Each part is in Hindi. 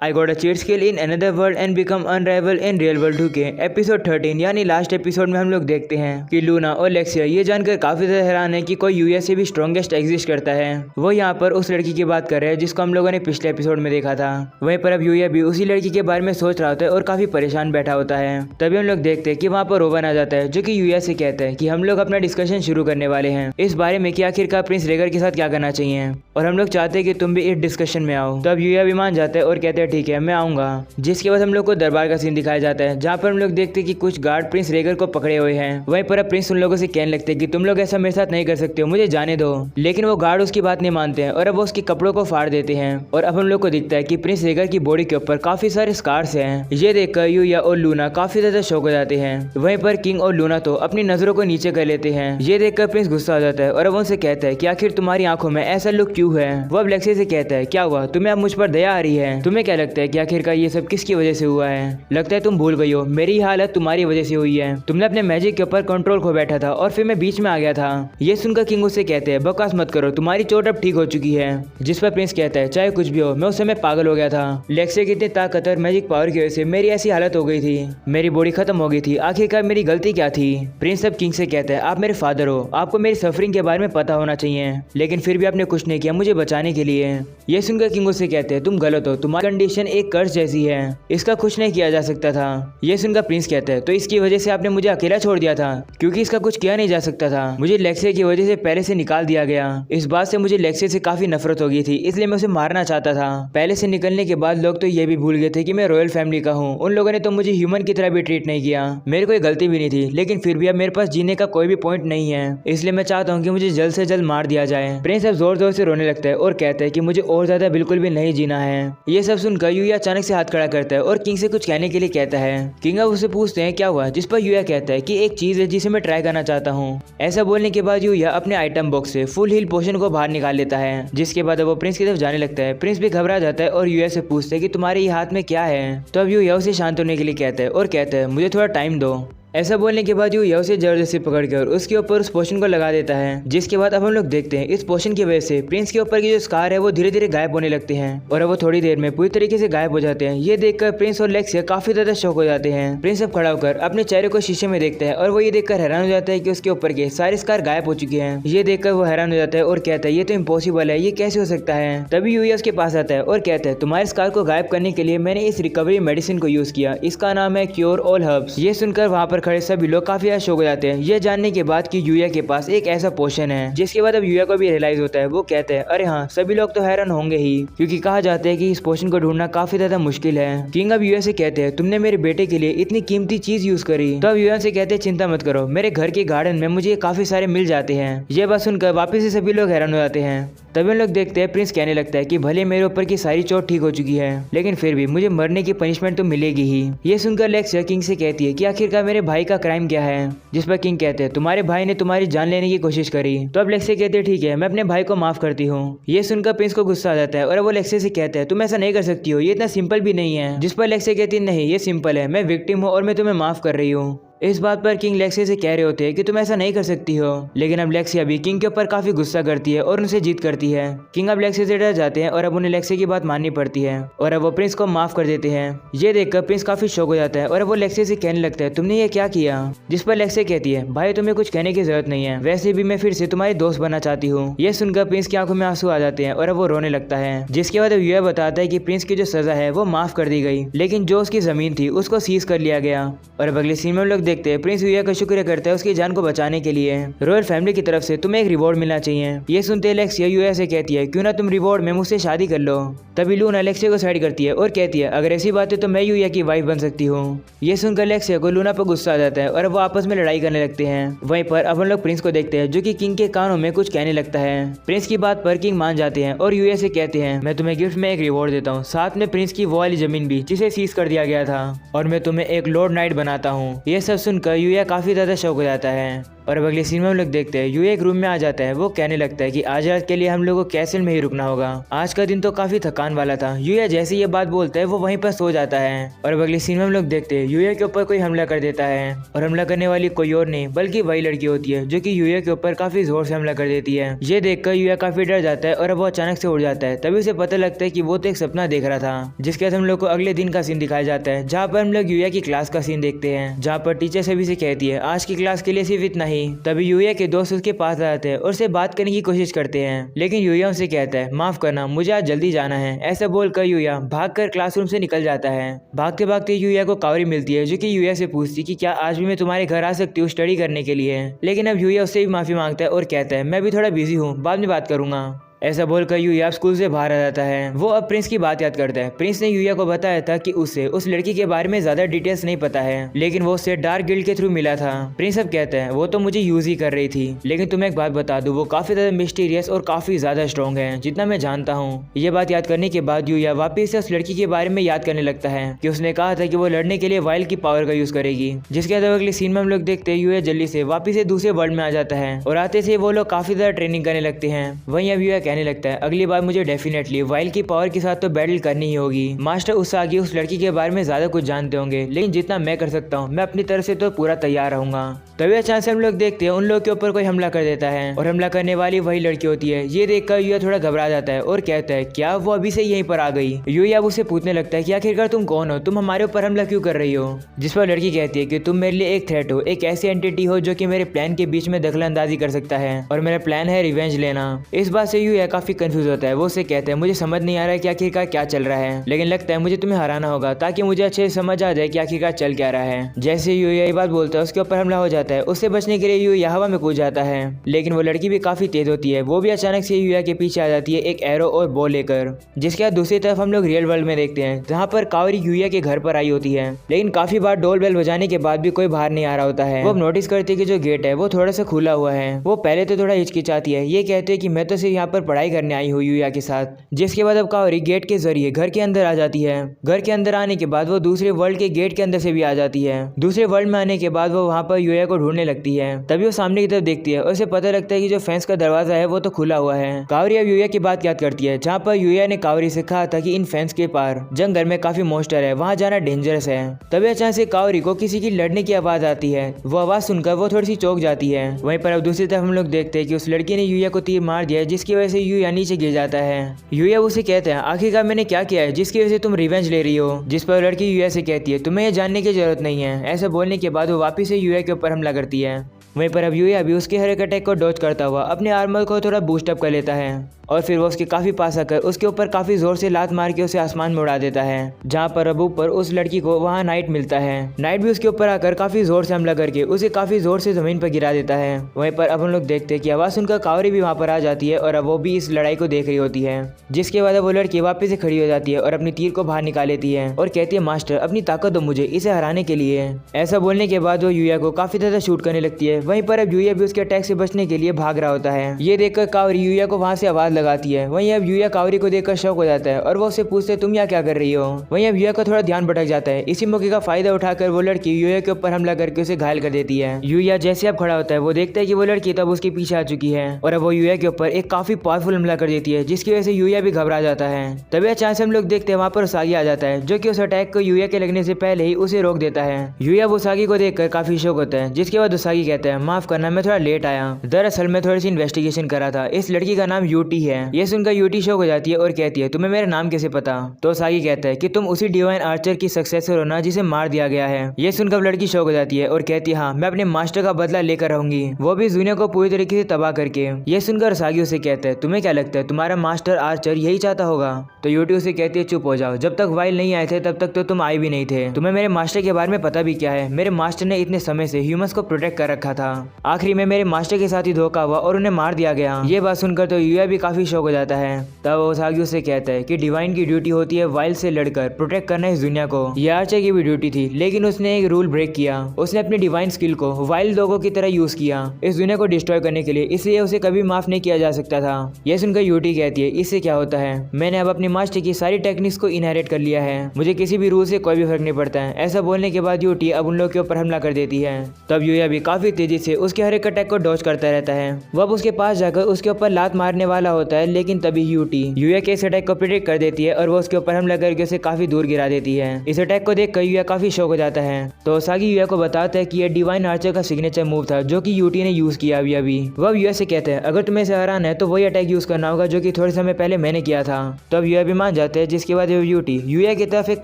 I got a cheat skill in another world and become unrivalled in real world 2 के एपिसोड 13 यानी लास्ट एपिसोड में हम लोग देखते हैं कि लूना और लेक्सिया ये जानकर काफी ज्यादा हैरान है कि कोई यूएस से भी स्ट्रॉन्गेस्ट एग्जिस्ट करता है। वो यहाँ पर उस लड़की की बात कर रहे हैं जिसको हम लोगों ने पिछले एपिसोड में देखा था। वहीं पर अब यूया भी उसी लड़की के बारे में सोच रहा होता है और काफी परेशान बैठा होता है। तभी हम लोग देखते हैं कि वहाँ पर रोवन आ जाता है जो कि यूया से कहता है कि हम लोग अपना डिस्कशन शुरू करने वाले हैं इस बारे में कि आखिरकार प्रिंस रेगर के साथ क्या करना चाहिए और हम लोग चाहते हैं कि तुम भी इस डिस्कशन में आओ। तब यूया भी मान जाता है और कहते हैं ठीक है मैं आऊंगा। जिसके बाद हम लोग को दरबार का सीन दिखाया जाता है जहाँ पर हम लोग देखते हैं कि कुछ गार्ड प्रिंस रेगर को पकड़े हुए हैं। वहीं पर अब प्रिंस उन लोगों से कहने लगते हैं कि तुम लोग ऐसा मेरे साथ नहीं कर सकते हो, मुझे जाने दो। लेकिन वो गार्ड उसकी बात नहीं मानते हैं और अब वो उसके कपड़ों को फाड़ देते हैं और अब हम लोग को दिखता है कि प्रिंस रेगर की बॉडी के ऊपर काफी सारे स्कार्स हैं। ये देखकर यूया और लूना काफी ज्यादा शॉक हो जाते हैं। वहीं पर किंग और लूना तो अपनी नजरों को नीचे कर लेते हैं। ये देखकर प्रिंस गुस्सा हो जाता है और अब उनसे कहता है कि आखिर तुम्हारी आंखों में ऐसा लुक क्यों है। वो अब लेक्सी से कहता है क्या हुआ, तुम्हें अब मुझ पर दया आ रही है? तुम्हें क्या लगता है कि आखिरकार ये सब किसकी वजह से हुआ है? लगता है तुम भूल गई हो मेरी हालत तुम्हारी वजह से हुई है। तुमने अपने मैजिक के ऊपर कंट्रोल खो बैठा था और फिर मैं बीच में आ गया था। ये सुनकर किंग उससे कहते हैं बकवास मत करो, तुम्हारी चोट अब ठीक हो चुकी है। जिस पर प्रिंस कहता है चाहे कुछ भी हो मैं उस समय पागल हो गया था। लेक्सी की इतनी ताकत और मैजिक पावर की वजह से मेरी ऐसी हालत हो गई थी, मेरी बॉडी खत्म हो गई थी। आखिरकार मेरी गलती क्या थी? प्रिंस अब किंग से कहता है आप मेरे फादर हो, आपको मेरी सफरिंग के बारे में पता होना चाहिए, लेकिन फिर भी आपने कुछ नहीं किया मुझे बचाने के लिए। ये सुनकर किंग उससे कहते हैं तुम गलत हो, तुम्हारी कंडीशन एक कर्ज जैसी है, इसका कुछ नहीं किया जा सकता था। ये सुनकर प्रिंस कहता है तो इसकी वजह से आपने मुझे अकेला छोड़ दिया था? क्योंकि इसका कुछ किया नहीं जा सकता था, मुझे लेक्सी की वजह से पहले से निकाल दिया गया। इस बात से मुझे लेक्सी से काफी नफरत हो गई थी, इसलिए मैं उसे मारना चाहता था। पहले से निकलने के बाद लोग तो ये भी भूल गए थे कि मैं रॉयल फैमिली का हूँ। उन लोगों ने तो मुझे ह्यूमन की तरह भी ट्रीट नहीं किया, मेरी कोई गलती भी नहीं थी, लेकिन फिर भी अब मेरे पास जीने का कोई भी पॉइंट नहीं है, इसलिए मैं चाहता हूँ कि मुझे जल्द से जल्द मार दिया जाए। प्रिंस अब जोर जोर से रोने लगता है और कहता है कि मुझे और ज्यादा बिल्कुल भी नहीं जीना है। ये सब सुनकर यूया अचानक से हाथ खड़ा करता है और किंग से कुछ कहने के लिए कहता है। किंग अब उसे पूछते हैं क्या हुआ, जिस पर यूया कहता है कि एक चीज है जिसे मैं ट्राई करना चाहता हूँ। ऐसा बोलने के बाद यूया अपने आइटम बॉक्स से फुल हील पोशन को बाहर निकाल लेता है। जिसके बाद वो प्रिंस की तरफ जाने लगता है। प्रिंस भी घबरा जाता है और यूया से पूछता है कि तुम्हारे ये हाथ में क्या है। तो अब यूया उसे शांत होने के लिए कहता है और कहता है मुझे थोड़ा टाइम दो। ऐसा बोलने के बाद यूया उसे जबरदस्ती पकड़कर उसके ऊपर उस पोशन को लगा देता है। जिसके बाद अब हम लोग देखते हैं इस पोशन की वजह से प्रिंस के ऊपर की जो स्कार है वो धीरे धीरे गायब होने लगते हैं और अब वो थोड़ी देर में पूरी तरीके से गायब हो जाते हैं। ये देखकर प्रिंस और लेक्सिया काफी ज्यादा शॉक हो जाते हैं। प्रिंस अब खड़ा होकर अपने चेहरे को शीशे में देखता है और वो ये देखकर हैरान हो जाता है कि उसके ऊपर के सारे स्कार गायब हो चुके हैं। ये देखकर वो हैरान हो जाता है और कहता है ये तो इम्पॉसिबल है, ये कैसे हो सकता है? तभी यूया उसके पास आता है और कहता है तुम्हारे स्कार को गायब करने के लिए मैंने इस रिकवरी मेडिसिन को यूज किया, इसका नाम है क्योर ऑल हर्ब्स। ये सुनकर वहाँ पर खड़े सभी लोग काफी शौक हो जाते हैं ये जानने के बाद कि यूया के पास एक ऐसा पोशन है। जिसके बाद अब यूया को भी रियलाइज होता है। वो कहते हैं अरे हाँ, सभी लोग तो हैरान होंगे ही, क्योंकि कहा जाता है कि इस पोशन को ढूंढना काफी ज्यादा मुश्किल है। किंग अब यूया से कहते हैं तुमने मेरे बेटे के लिए इतनी कीमती चीज यूज करी। तो अब यूया से कहते हैं चिंता मत करो, मेरे घर के गार्डन में मुझे काफी सारे मिल जाते हैं। ये बात सुनकर वापिस से सभी लोग हैरान हो जाते हैं। तभी हम लोग देखते हैं प्रिंस कहने लगता है कि भले मेरे ऊपर की सारी चोट ठीक हो चुकी है, लेकिन फिर भी मुझे मरने की पनिशमेंट तो मिलेगी ही। ये सुनकर लेक्सिया किंग से कहती है कि आखिरकार मेरे भाई का क्राइम क्या है? जिस पर किंग कहते हैं तुम्हारे भाई ने तुम्हारी जान लेने की कोशिश करी। तो अब लेक्सिया कहते हैं ठीक है, मैं अपने भाई को माफ करती हूँ। ये सुनकर प्रिंस को गुस्सा आ जाता है और वो लेक्सिया से कहता है तुम ऐसा नहीं कर सकती हो, ये इतना सिंपल भी नहीं है। जिस पर लेक्सिया कहती है नहीं ये सिंपल है, मैं विक्टिम हूँ और मैं तुम्हें माफ कर रही हूँ। इस बात पर किंग लेक्सिया से कह रहे होते हैं कि तुम ऐसा नहीं कर सकती हो, लेकिन अब लेक्सिया भी किंग के ऊपर काफी गुस्सा करती है और उनसे जीत करती है। किंग अब लेक्सिया से डर जाते हैं और अब उन्हें लेक्सिया की बात माननी पड़ती है और अब वो प्रिंस को माफ कर देते हैं। ये देखकर प्रिंस काफी शौक हो जाता है और अब वो लेक्सिया से कहने लगता है तुमने ये क्या किया? जिस पर लेक्सिया कहती है भाई तुम्हें कुछ कहने की जरूरत नहीं है, वैसे भी मैं फिर से तुम्हारी दोस्त बनना चाहती हूँ। ये सुनकर प्रिंस की आंखों में आंसू आ जाते हैं और अब वो रोने लगता है। जिसके बाद यूया बताता है कि प्रिंस की जो सजा है वो माफ कर दी गई, लेकिन जो उसकी जमीन थी उसको सीज कर लिया गया। और अब अगले सीन में हम लोग देखते हैं प्रिंस यूया का शुक्रिया करता है उसकी जान को बचाने के लिए। रॉयल फैमिली की तरफ से तुम्हें एक रिवॉर्ड मिलना चाहिए। ये सुनते लेक्सिया यूया से कहती है क्यों ना तुम रिवॉर्ड में मुझसे शादी कर लो। तभी लूना लेक्सिया को साइड करती है और कहती है अगर ऐसी बात है तो मैं यूया की वाइफ बन सकती हूँ। ये सुनकर लेक्सिया को लूना पर गुस्सा आ जाता है और वो आपस में लड़ाई करने लगते हैं। वहीं पर अब हम लोग प्रिंस को देखते हैं जो कि किंग के कानों में कुछ कहने लगता है। प्रिंस की बात पर किंग मान जाते हैं और यूया से कहते हैं मैं तुम्हें गिफ्ट में एक रिवॉर्ड देता हूँ, साथ में प्रिंस की वो वाली जमीन भी जिसे सीज कर दिया गया था, और मैं तुम्हें एक लॉर्ड नाइट बनाता हूँ। ये सब सुनकर यूया काफी ज्यादा शौक हो जाता है। और अब अगले सीन में हम लोग देखते हैं यूया एक रूम में आ जाता है। वो कहने लगता है कि आज रात के लिए हम लोगों को कैसल में ही रुकना होगा, आज का दिन तो काफी थकान वाला था। यूया जैसे ये बात बोलता है वो वहीं पर सो जाता है। और अब अगले सीन में हम लोग देखते हैं यूया के ऊपर कोई हमला कर देता है और हमला करने वाली कोई और नहीं बल्कि वही लड़की होती है जो कि यूया के ऊपर काफी जोर से हमला कर देती है। ये देखकर यूया काफी डर जाता है और अब वो अचानक से उड़ जाता है। तभी उसे पता लगता है कि वो तो एक सपना देख रहा था, जिसके बाद हम लोग को अगले दिन का सीन दिखाया जाता है, जहाँ पर हम लोग यूया की क्लास का सीन देखते हैं, जहाँ पर टीचर सभी से कहती है आज की क्लास के लिए सिर्फ इतना ही। तभी यूया के दोस्त उसके पास आ जाते हैं और उससे बात करने की कोशिश करते हैं, लेकिन यूया उनसे कहता है माफ करना, मुझे आज जल्दी जाना है। ऐसा बोलकर यूया भागकर क्लासरूम से निकल जाता है। भागते भागते यूया को कावरी मिलती है जो कि यूया से पूछती कि क्या आज भी मैं तुम्हारे घर आ सकती हूँ स्टडी करने के लिए। लेकिन अब यूया उससे भी माफी मांगता है और कहता है मैं भी थोड़ा बिजी हूँ, बाद में बात करूंगा। ऐसा बोलकर यूया स्कूल से बाहर आ जाता है। वो अब प्रिंस की बात याद करता है। प्रिंस ने यूया को बताया था कि उसे उस लड़की के बारे में ज्यादा डिटेल्स नहीं पता है, लेकिन वो उससे डार्क गिल्ड के थ्रू मिला था। प्रिंस अब कहता है वो तो मुझे यूज ही कर रही थी, लेकिन तुम्हें एक बात बता दूं, वो काफी ज्यादा मिस्टीरियस और काफी ज्यादा स्ट्रॉन्ग है जितना मैं जानता हूँ। ये बात याद करने के बाद यूया वापिस से उस लड़की के बारे में याद करने लगता है कि उसने कहा था कि वो लड़ने के लिए वाइल्ड की पावर का यूज करेगी। जिसके बाद अगले सीन में हम लोग देखते हैं यूया जल्दी से वापिस से दूसरे वर्ल्ड में आ जाता है और आते से वो लोग काफी ज्यादा ट्रेनिंग करने लगते हैं। वहीं अब यूया कहने लगता है अगली बार मुझे डेफिनेटली वाइल्ड की पावर के साथ तो बैटल करनी ही होगी। मास्टर उसागी उस लड़की के बारे में ज्यादा कुछ जानते होंगे, लेकिन जितना मैं कर सकता हूँ मैं अपनी तरफ से तो पूरा तैयार रहूंगा। तभी अचानक से हम लोग देखते हैं उन लोग के ऊपर कोई हमला कर देता है और हमला करने वाली वही लड़की होती है। ये देखकर यूया थोड़ा घबरा जाता है और कहता है क्या वो अभी से यहीं पर आ गई। यूया उससे पूछने लगता है कि आखिरकार तुम कौन हो, तुम हमारे ऊपर हमला क्यों कर रही हो। जिस पर लड़की कहती है कि तुम मेरे लिए एक थ्रेट हो, एक ऐसी एंटिटी हो जो कि मेरे प्लान के बीच में दखल अंदाजी कर सकता है और मेरा प्लान है रिवेंज लेना। इस बात से यूया काफी कंफ्यूज होता है। वो उससे कहता है मुझे समझ नहीं आ रहा है कि आखिरकार क्या चल रहा है, लेकिन लगता है मुझे तुम्हें हराना होगा ताकि मुझे अच्छे से समझ आ जाए कि आखिरकार चल क्या रहा है। जैसे यूया ये बात बोलता है उसके ऊपर हमला हो जाता है। उससे बचने के लिए यूया हवा में कूद जाता है, लेकिन वो लड़की भी काफी तेज होती है। वो भी अचानक से यूया के पीछे आ जाती है एक एरो और बॉल लेकर। जिसके बाद दूसरी तरफ हम लोग रियल वर्ल्ड में देखते हैं जहाँ पर कावरी यूया के घर पर आई होती है, लेकिन काफी बार डोल बेल बजाने के बाद भी कोई बाहर नहीं आ रहा होता है। वो अब नोटिस करती है कि जो गेट है वो थोड़ा सा खुला हुआ है। वो पहले तो थोड़ा हिचकिचाती है, ये कहते हैं कि मैं तो सिर्फ यहाँ पर पढ़ाई करने आई हूँ यूया के साथ। जिसके बाद अब कावरी गेट के जरिए घर के अंदर आ जाती है। घर के अंदर आने के बाद वो दूसरे वर्ल्ड के गेट के अंदर से भी आ जाती है। दूसरे वर्ल्ड में आने के बाद वो वहाँ पर यूया को ढूंढने लगती है। तभी वो सामने की तरफ देखती है और उसे पता लगता है कि जो फेंस का दरवाजा है वो तो खुला हुआ है। कावरी अब यूया की बात याद करती है, जहाँ पर यूया ने कावरी से कहा था कि इन फेंस के पार जंगल में काफी मॉन्स्टर है, वहाँ जाना डेंजरस है। तभी अचानक से कावरी को किसी की लड़ने की आवाज आती है। वो आवाज सुनकर वो थोड़ी सी चौंक जाती है। वहीं पर अब दूसरी तरफ हम लोग देखते हैं कि उस लड़की ने यूया को तीर मार दिया, जिसकी वजह से यूया नीचे गिर जाता है। यूया उसे कहते हैं आखिरकार मैंने क्या किया है जिसकी वजह से तुम रिवेंज ले रही हो। जिस पर लड़की यूया से कहती है तुम्हें ये जानने की जरूरत नहीं है। ऐसा बोलने के बाद वो वापिस से यूया के ऊपर हमला करती है। वहीं पर अब यूया भी उसके हर एक अटैक को डॉज करता हुआ अपने आर्मर को थोड़ा बूस्ट अप कर लेता है और फिर वो उसके काफी पास आकर उसके ऊपर काफी जोर से लात मार के उसे आसमान में उड़ा देता है। जहाँ पर अब ऊपर उस लड़की को वहाँ नाइट मिलता है। नाइट भी उसके ऊपर आकर काफी जोर से हमला करके उसे काफी जोर से जमीन पर गिरा देता है। वहीं पर अब हम लोग देखते हैं कि आवाज सुनकर कावरी भी वहाँ पर आ जाती है और अब वो भी इस लड़ाई को देख रही होती है। जिसके बाद वो लड़की वापस से खड़ी हो जाती है और अपनी तीर को बाहर निकाल लेती है और कहती है मास्टर अपनी ताकत दो मुझे इसे हराने के लिए। ऐसा बोलने के बाद वो यूया को काफी ज्यादा शूट करने लगती है। वहीं पर अब यूया भी उसके अटैक से बचने के लिए भाग रहा होता है। ये देखकर कावरी यूया को वहाँ से आवाज लगाती है। वहीं अब यूया कावरी को देखकर शौक हो जाता है और वो उससे पूछते है तुम यहाँ क्या कर रही हो। वहीं अब यूया का थोड़ा ध्यान भटक जाता है। इसी मौके का फायदा उठाकर वो लड़की यूया के ऊपर हमला करके उसे घायल कर देती है। यूया जैसे अब खड़ा होता है वो देखता है कि वो लड़की तब उसके पीछे आ चुकी है और अब वो यूया के ऊपर एक काफी पावरफुल हमला कर देती है, जिसकी वजह से यूया भी घबरा जाता है। तभी अचानक से हम लोग देखते हैं वहाँ पर उसागी आ जाता है, जो कि उस अटैक को यूया के लगने से पहले ही उसे रोक देता है। यूया उसागी को देखकर काफी शौक होता है। जिसके बाद उसागी कहता है माफ करना मैं थोड़ा लेट आया, दरअसल मैं थोड़ी सी इन्वेस्टिगेशन करा था। इस लड़की का नाम यूटी है। ये सुनकर यूटी शौक हो जाती है और कहती है तुम्हें मेरा नाम कैसे पता। तो उसागी कहता है कि तुम उसी डिवाइन आर्चर की सक्सेसर हो ना जिसे मार दिया गया है। ये सुनकर लड़की शौक हो जाती है और कहती है हाँ मैं अपने मास्टर का बदला लेकर रहूंगी, वो भी दुनिया को पूरी तरीके से तबाह करके। ये सुनकर उसागी उसे कहता है तुम्हें क्या लगता है तुम्हारा मास्टर आर्चर यही चाहता होगा। तो यूटी उसे कहती है चुप हो जाओ, जब तक वाइल्ड नहीं आए थे तब तक तो तुम आए भी नहीं थे। तुम्हें मेरे मास्टर के बारे में पता भी क्या है। मेरे मास्टर ने इतने समय से ह्यूमंस को प्रोटेक्ट कर रखा था, आखिरी में मेरे मास्टर के साथ ही धोखा हुआ और उन्हें मार दिया गया। ये बात सुनकर तो यूया भी काफी शौक हो जाता है। तब उसागी उसे कहता है कि डिवाइन की ड्यूटी होती है वाइल्ड से लड़कर प्रोटेक्ट करना इस दुनिया को। ये आर्चर की भी ड्यूटी थी, लेकिन उसने एक रूल ब्रेक किया। उसने अपनी डिवाइन स्किल को वाइल्ड लोगों की तरह यूज किया इस दुनिया को डिस्ट्रॉय करने के लिए, इसलिए उसे कभी माफ नहीं किया जा सकता था। यह सुनकर यूटी कहती है इससे क्या होता है, मैंने अब अपनी मास्टर की सारी टेक्निक्स को इनहेरिट कर लिया है, मुझे किसी भी रूल से कोई भी फर्क नहीं पड़ता है। ऐसा बोलने के बाद यूटी अब उन लोगों के ऊपर हमला कर देती है। तब यूया भी काफी तेजी तेजी से उसके हर एक अटैक को डॉज करता रहता है। वो अब उसके पास जाकर उसके ऊपर लात मारने वाला होता है, लेकिन तभी यूया के इस अटैक को प्रिडिक्ट कर देती है और वो उसके ऊपर हमला करके उसे काफी दूर गिरा देती है। इस अटैक को देखकर यूया काफी शॉक हो जाता है। तो ओसागी यूया को बताता है कि यह डिवाइन आर्चर का सिग्नेचर मूव था जो कि यूटी ने यूज किया अभी। वो अब यूया से कहते हैं अगर तुम्हें इसे हराना है तो वही अटैक यूज करना होगा जो कि थोड़े समय पहले मैंने किया था। तो अब यूया भी मान जाते हैं, जिसके बाद यूया की तरफ एक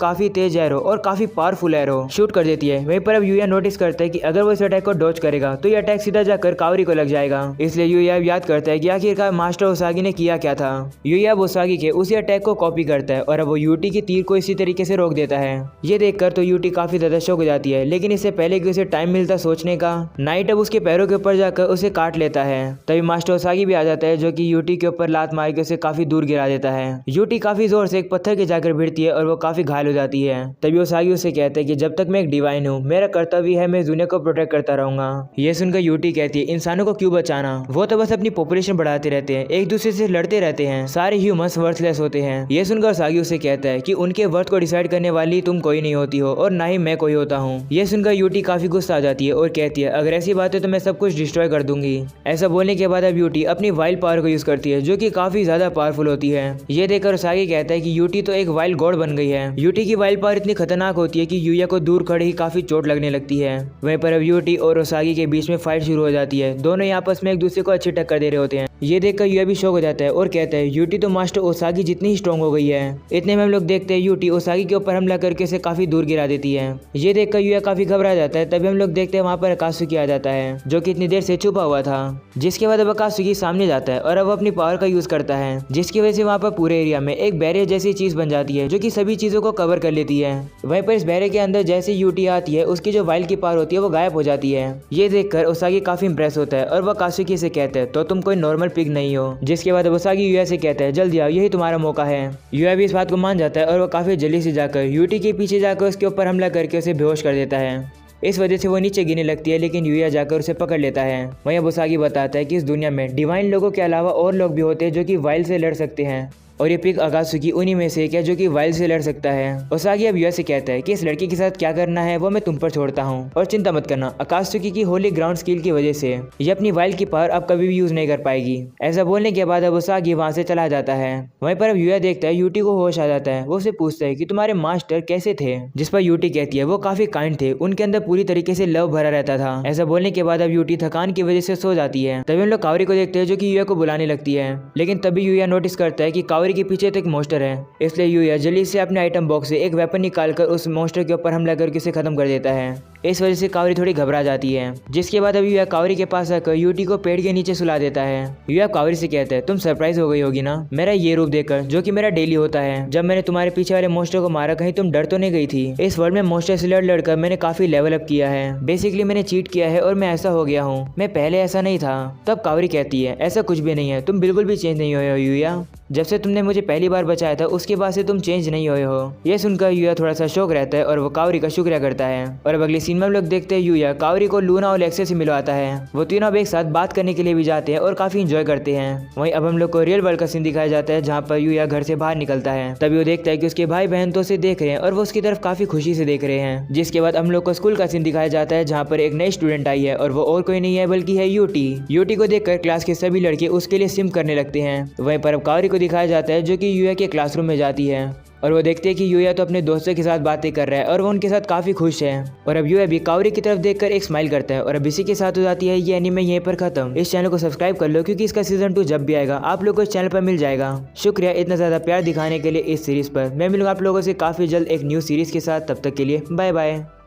काफी तेज एरो और काफी पावरफुल एरो शूट कर देती है। वहीं पर अब यूया नोटिस करता है कि अगर वो इस अटैक को डॉज करेगा तो ये अटैक सीधा जाकर कावरी को लग जाएगा। इसलिए यूया याद करता है कि आखिरकार मास्टर ओसागी ने किया क्या था। यूया ओसागी के उसी अटैक को कॉपी करता है और अब वो यूटी की तीर को इसी तरीके से रोक देता है। ये देखकर तो यूटी काफी ज्यादा शॉक हो जाती है, लेकिन इससे पहले कि उसे टाइम मिलता सोचने का, नाइट अब उसके पैरों के ऊपर जाकर उसे काट लेता है। तभी मास्टर ओसागी भी आ जाता है जो कि यूटी के ऊपर लात मार के उसे काफी दूर गिरा देता है। यूटी काफी जोर से एक पत्थर के जाकर भिड़ती है और वो काफी घायल हो जाती है। तभी ओसागी उसे कहते हैं कि जब तक मैं एक डिवाइन हूँ मेरा कर्तव्य है मैं इस दुनिया को प्रोटेक्ट करता रहूंगा। ये सुनकर यूटी कहती है इंसानों को क्यों बचाना, वो तो बस अपनी पॉपुलेशन बढ़ाते रहते हैं, एक दूसरे से लड़ते रहते हैं, सारे ह्यूमंस वर्थलेस होते हैं। ये सुनकर ओसागी उसे कहता है कि उनके वर्थ को डिसाइड करने वाली तुम कोई नहीं होती हो और ना ही मैं कोई होता हूँ। ये सुनकर यूटी काफी गुस्सा आ जाती है और कहती है अगर ऐसी बात है तो मैं सब कुछ डिस्ट्रॉय कर दूंगी। ऐसा बोलने के बाद अब यूटी अपनी वाइल्ड पावर को यूज करती है जो कि काफी ज्यादा पावरफुल होती है। ये देखकर ओसागी कहता है कि यूटी तो एक वाइल्ड गॉड बन गई है। यूटी की वाइल्ड पावर इतनी खतरनाक होती है कि यूया को दूर खड़े ही काफी चोट लगने लगती है। वहीं पर अब यूटी और ओसागी के बीच में फाइट शुरू हो जाती है। दोनों ही आपस में एक दूसरे को अच्छी टक्कर दे रहे होते हैं। ये देखकर यूया भी शॉक हो जाता है और कहता है यूटी तो मास्टर ओसागी जितनी ही स्ट्रॉन्ग हो गई है। इतने में हम लोग देखते हैं यूटी ओसागी के ऊपर हमला करके उसे काफी दूर गिरा देती है। ये देखकर यूया काफी घबरा जाता है। तभी हम लोग देखते हैं वहाँ पर अकात्सुकी आ जाता है जो कि इतनी देर से छुपा हुआ था। जिसके बाद अब अकात्सुकी सामने जाता है और अब अपनी पावर का यूज करता है, जिसकी वजह से वहाँ पर पूरे एरिया में एक बैरियर जैसी चीज बन जाती है जो कि सभी चीजों को कवर कर लेती है। वहीं पर इस बैरियर के अंदर जैसे यूटी आती है उसकी जो वाइल्ड की पावर होती है वो गायब हो जाती है। ये देखकर ओसागी काफी इंप्रेस होता है और वह अकात्सुकी से कहते हैं तो तुम कोई नॉर्मल पिग नहीं हो। जिसके बाद ओसागी यूया से कहता है जल्दी आओ, यही तुम्हारा मौका है। यूया भी इस बात को मान जाता है और वह काफी जल्दी से जाकर यूटी के पीछे जाकर उसके ऊपर हमला करके उसे बेहोश कर देता है। इस वजह से वो नीचे गिरने लगती है, लेकिन यूया जाकर उसे पकड़ लेता है। वहीं ओसागी बताता है कि इस दुनिया में डिवाइन लोगों के अलावा और लोग भी होते हैं जो कि वाइल्ड से लड़ सकते हैं और ये पिग अकात्सुकी उन्हीं में से एक है जो कि वाइल्ड से लड़ सकता है। ओसागी अब यूया से कहता है कि इस लड़की के साथ क्या करना है वो मैं तुम पर छोड़ता हूँ और चिंता मत करना, अकात्सुकी की होली ग्राउंड स्किल की वजह से ये अपनी वाइल्ड की पावर अब कभी भी यूज नहीं कर पाएगी। ऐसा बोलने के बाद अब ओसागी वहाँ से चला जाता है। वहीं पर अब यूया देखता है यूटी को होश आ जाता है। वो उसे पूछता है कि तुम्हारे मास्टर कैसे थे, जिस पर यूटी कहती है वो काफी काइंड थे, उनके अंदर पूरी तरीके से लव भरा रहता था। ऐसा बोलने के बाद अब यूटी थकान की वजह से सो जाती है। तभी हम लोग कावरी को देखते हैं जो कि यूया को बुलाने लगती है, लेकिन तभी यूया नोटिस करता है कि कावरी के पीछे तो एक मॉन्स्टर है। इसलिए यूया जल्दी से अपने आइटम बॉक्स से एक वेपन निकालकर उस मॉन्स्टर के ऊपर हमला करके उसे खत्म कर देता है। इस वजह से कावरी थोड़ी घबरा जाती है। जिसके बाद अभी यूया कावरी के पास आकर यूटी को पेड़ के नीचे सुला देता है। यूया कावरी से कहता है तुम सरप्राइज हो गई होगी ना मेरा ये रूप देखकर, जो कि मेरा डेली होता है। जब मैंने तुम्हारे पीछे वाले मॉन्स्टर को मारा कहीं तुम डर तो नहीं गई थी? इस वर्ल्ड में मॉन्स्टर से लड़ लड़कर मैंने काफी लेवल अप किया है। बेसिकली मैंने चीट किया है और मैं ऐसा हो गया हूँ, मैं पहले ऐसा नहीं था। तब कावरी कहती है ऐसा कुछ भी नहीं है, तुम बिल्कुल भी चेंज नहीं हुए हो यूया। जब से तुमने मुझे पहली बार बचाया था उसके बाद से तुम चेंज नहीं हुए हो। ये सुनकर यूया थोड़ा सा शौक रहता है और वो कावरी का शुक्रिया करता है। और अब अगले सीन में हम लोग देखते हैं यूया कावरी को लूना और लेक्सिया से मिलवाता है। वो तीनों अब एक साथ बात करने के लिए भी जाते हैं और काफी इंजॉय करते हैं। वहीं अब हम लोग को रियल वर्ल्ड का सीन दिखाया जाता है जहाँ पर यूया घर से बाहर निकलता है। तभी वो देखता है कि उसके भाई बहन तो उसे देख रहे हैं और वो उसकी तरफ काफी खुशी से देख रहे हैं। जिसके बाद हम लोग को स्कूल का सीन दिखाया जाता है जहाँ पर एक नई स्टूडेंट आई है और वो और कोई नहीं है बल्कि है यूटी। यूटी को देखकर क्लास के सभी लड़के उसके लिए सिम करने लगते हैं। वहीं पर अब कावरी को दिखाया जाता है जो कि यूया के क्लासरूम में जाती है और वो देखते हैं कि यूया तो अपने दोस्तों के साथ बातें कर रहा है और वो उनके साथ काफी खुश है। और अब यूया भी कावरी की तरफ देखकर एक स्माइल करता है। और अब इसी के साथ हो जाती है ये एनीमे यहीं पर खत्म। इस चैनल को सब्सक्राइब कर लो क्योंकि इसका सीजन 2 जब भी आएगा आप लोग को इस चैनल पर मिल जाएगा। शुक्रिया इतना ज्यादा प्यार दिखाने के लिए इस सीरीज पर। मैं मिलूंगा आप लोगों से काफी जल्द एक न्यू सीरीज के साथ, तब तक के लिए बाय बाय।